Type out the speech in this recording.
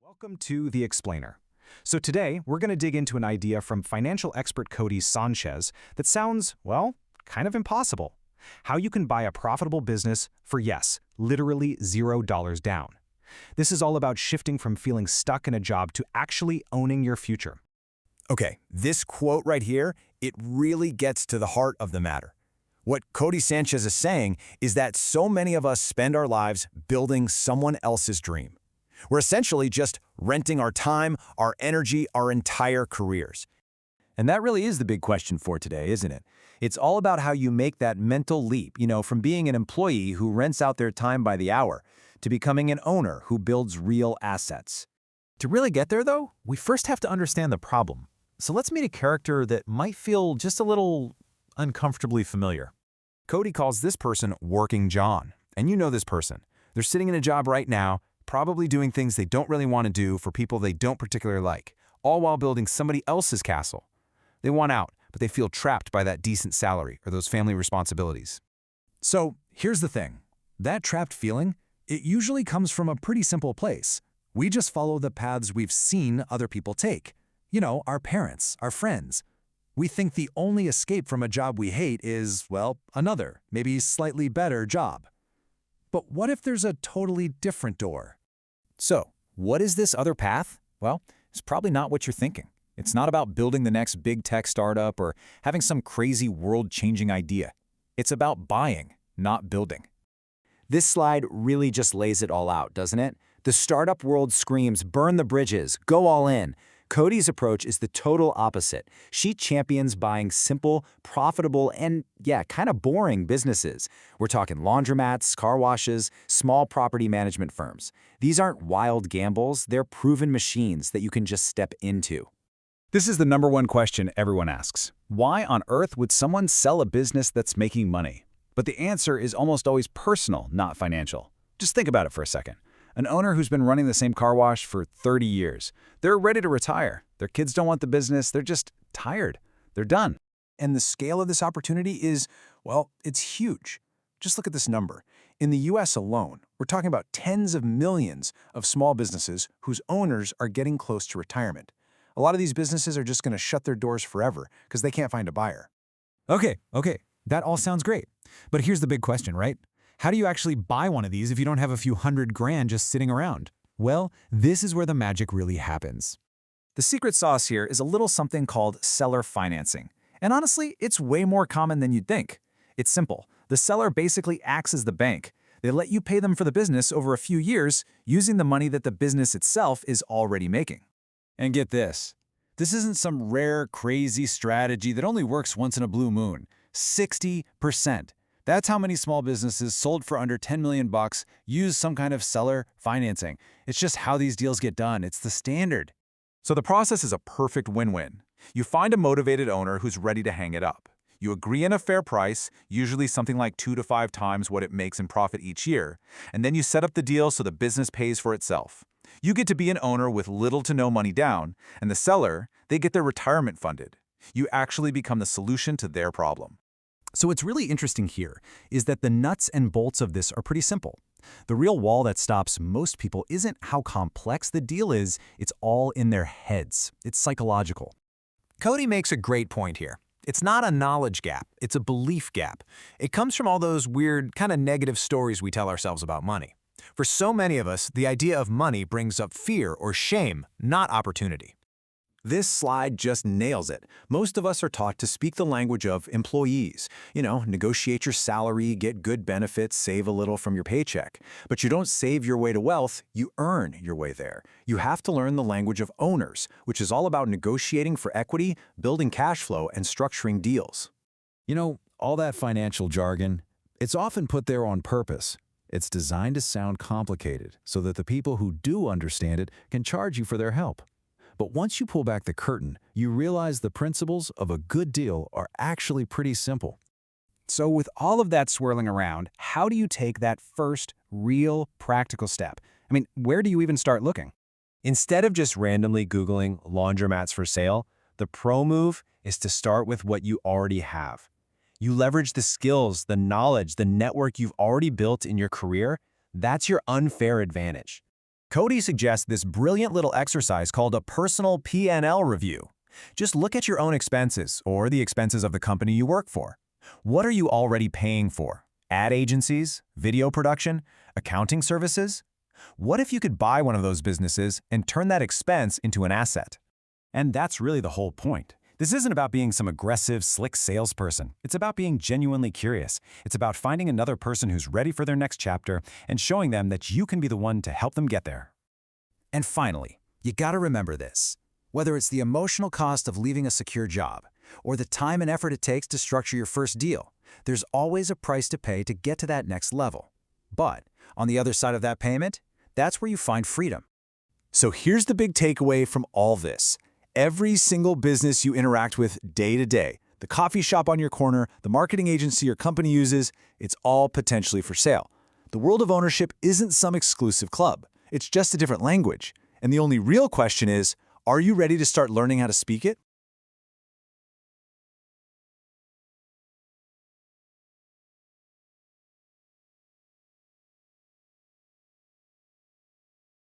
Welcome to The Explainer. So today, we're going to dig into an idea from financial expert Codie Sanchez that sounds, well, kind of impossible. How you can buy a profitable business for, yes, literally $0 down. This is all about shifting from feeling stuck in a job to actually owning your future. Okay, this quote right here, it really gets to the heart of the matter. What Codie Sanchez is saying is that so many of us spend our lives building someone else's dream. We're essentially just renting our time, our energy, our entire careers. And that really is the big question for today, isn't it? It's all about how you make that mental leap, from being an employee who rents out their time by the hour to becoming an owner who builds real assets. To really get there, though, we first have to understand the problem. So let's meet a character that might feel just a little uncomfortably familiar. Codie calls this person Working John. And you know this person. They're sitting in a job right now, probably doing things they don't really want to do for people they don't particularly like, all while building somebody else's castle. They want out, but they feel trapped by that decent salary or those family responsibilities. So here's the thing. That trapped feeling, it usually comes from a pretty simple place. We just follow the paths we've seen other people take. Our parents, our friends. We think the only escape from a job we hate is, well, another, maybe slightly better job. But what if there's a totally different door? So, what is this other path? Well, it's probably not what you're thinking. It's not about building the next big tech startup or having some crazy world-changing idea. It's about buying, not building. This slide really just lays it all out, doesn't it? The startup world screams, burn the bridges, go all in. Codie's approach is the total opposite. She champions buying simple, profitable, and kind of boring businesses. We're talking laundromats, car washes, small property management firms. These aren't wild gambles, they're proven machines that you can just step into. This is the number one question everyone asks. Why on earth would someone sell a business that's making money? But the answer is almost always personal, not financial. Just think about it for a second. An owner who's been running the same car wash for 30 years. They're ready to retire. Their kids don't want the business. They're just tired. They're done. And the scale of this opportunity is, well, it's huge. Just look at this number. In the US alone, we're talking about tens of millions of small businesses whose owners are getting close to retirement. A lot of these businesses are just going to shut their doors forever because they can't find a buyer. Okay, that all sounds great. But here's the big question, right? How do you actually buy one of these if you don't have a few $100,000 just sitting around? Well, this is where the magic really happens. The secret sauce here is a little something called seller financing. And honestly, it's way more common than you'd think. It's simple. The seller basically acts as the bank. They let you pay them for the business over a few years using the money that the business itself is already making. And get this. This isn't some rare, crazy strategy that only works once in a blue moon. 60%. That's how many small businesses sold for under $10 million use some kind of seller financing. It's just how these deals get done. It's the standard. So the process is a perfect win-win. You find a motivated owner who's ready to hang it up. You agree on a fair price, usually something like 2 to 5 times what it makes in profit each year, and then you set up the deal so the business pays for itself. You get to be an owner with little to no money down, and the seller, they get their retirement funded. You actually become the solution to their problem. So what's really interesting here is that the nuts and bolts of this are pretty simple. The real wall that stops most people isn't how complex the deal is, it's all in their heads. It's psychological. Codie makes a great point here. It's not a knowledge gap, it's a belief gap. It comes from all those weird, kind of negative stories we tell ourselves about money. For so many of us, the idea of money brings up fear or shame, not opportunity. This slide just nails it. Most of us are taught to speak the language of employees. Negotiate your salary, get good benefits, save a little from your paycheck. But you don't save your way to wealth, you earn your way there. You have to learn the language of owners, which is all about negotiating for equity, building cash flow, and structuring deals. All that financial jargon, it's often put there on purpose. It's designed to sound complicated so that the people who do understand it can charge you for their help. But once you pull back the curtain, you realize the principles of a good deal are actually pretty simple. So with all of that swirling around, how do you take that first, real, practical step? Where do you even start looking? Instead of just randomly Googling laundromats for sale, the pro move is to start with what you already have. You leverage the skills, the knowledge, the network you've already built in your career. That's your unfair advantage. Codie suggests this brilliant little exercise called a personal P&L review. Just look at your own expenses or the expenses of the company you work for. What are you already paying for? Ad agencies, video production, accounting services? What if you could buy one of those businesses and turn that expense into an asset? And that's really the whole point. This isn't about being some aggressive, slick salesperson. It's about being genuinely curious. It's about finding another person who's ready for their next chapter and showing them that you can be the one to help them get there. And finally, you gotta remember this. Whether it's the emotional cost of leaving a secure job or the time and effort it takes to structure your first deal, there's always a price to pay to get to that next level. But on the other side of that payment, that's where you find freedom. So here's the big takeaway from all this. Every single business you interact with day to day, the coffee shop on your corner, the marketing agency your company uses, it's all potentially for sale. The world of ownership isn't some exclusive club. It's just a different language. And the only real question is, are you ready to start learning how to speak it?